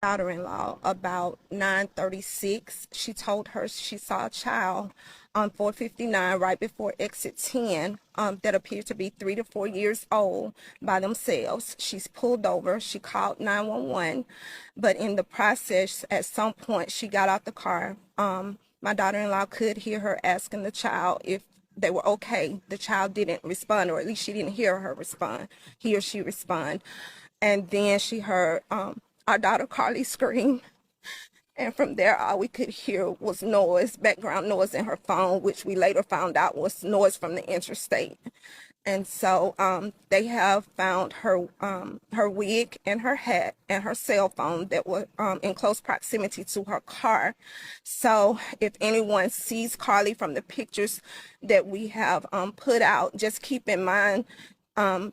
Daughter-in-law about 9:36. She told her she saw a child on 459 right before exit 10 that appeared to be 3 to 4 years old by themselves. She's pulled over. She called 911, but in the process, at some point, she got out the car. My daughter-in-law could hear her asking the child if they were okay. The child didn't respond, or at least she didn't hear her respond. He or she respond. And then she heard our daughter Carlee scream. And from there, all we could hear was noise, background noise in her phone, which we later found out was noise from the interstate. And so they have found her wig and her hat and her cell phone that were in close proximity to her car. So if anyone sees Carlee from the pictures that we have put out, just keep in mind,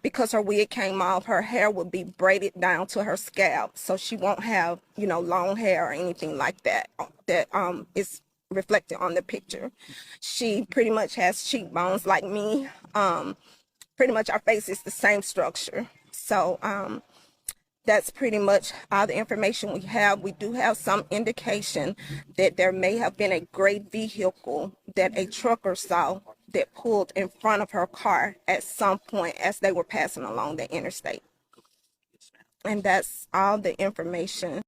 because her wig came off, her hair will be braided down to her scalp, so she won't have, long hair or anything like that that is reflected on the picture. She pretty much has cheekbones like me. Pretty much our face is the same structure. So that's pretty much all the information we have. We do have some indication that there may have been a gray vehicle that a trucker saw that pulled in front of her car at some point as they were passing along the interstate. And that's all the information.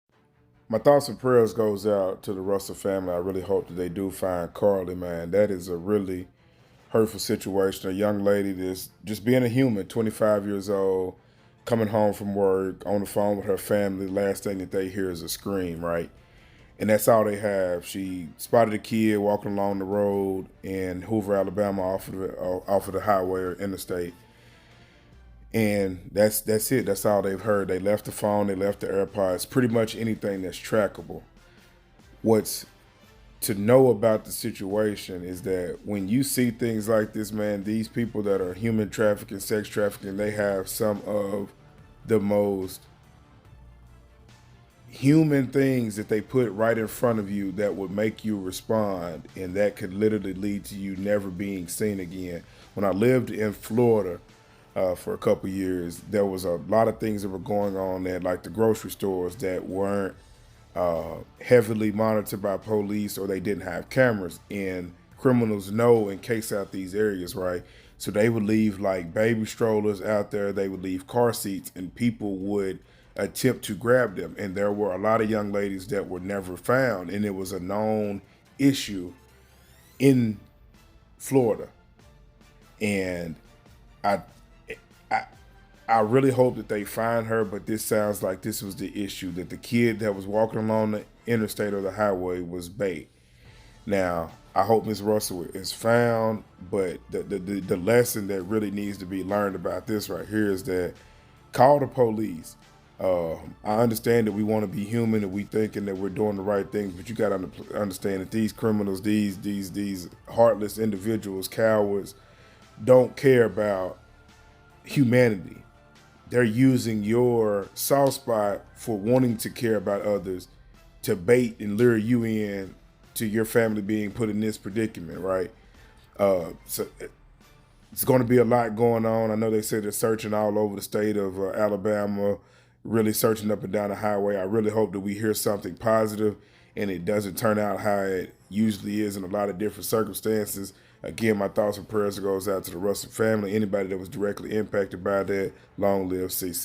My thoughts and prayers goes out to the Russell family. I really hope that they do find Carlee, man. That is a really hurtful situation. A young lady that's just being a human, 25 years old, coming home from work, on the phone with her family. Last thing that they hear is a scream, right? And that's all they have. She spotted a kid walking along the road in Hoover, Alabama, off of the highway or interstate. And that's it. That's all they've heard. They left the phone, they left the AirPods, pretty much anything that's trackable. What's to know about the situation is that when you see things like this, man, these people that are human trafficking, sex trafficking, they have some of the most human things that they put right in front of you that would make you respond, and that could literally lead to you never being seen again. When I lived in Florida for a couple years, there was a lot of things that were going on there, like the grocery stores that weren't heavily monitored by police, or they didn't have cameras, and criminals know and case out these areas, right? So they would leave like baby strollers out there, they would leave car seats, and people would attempt to grab them. And there were a lot of young ladies that were never found, and it was a known issue in Florida. And I I really hope that they find her, but this sounds like this was the issue, that the kid that was walking along the interstate or the highway was bait. Now, I hope Miss Russell is found, but the lesson that really needs to be learned about this right here is that call the police. I understand that we want to be human and we thinking that we're doing the right things, but you got to understand that these criminals, these heartless individuals, cowards, don't care about humanity. They're using your soft spot for wanting to care about others to bait and lure you in to your family being put in this predicament, right? So it's going to be a lot going on. I know they said they're searching all over the state of Alabama, really searching up and down the highway. I really hope that we hear something positive and it doesn't turn out how it usually is in a lot of different circumstances. Again, my thoughts and prayers goes out to the Russell family, anybody that was directly impacted by that. Long live CC.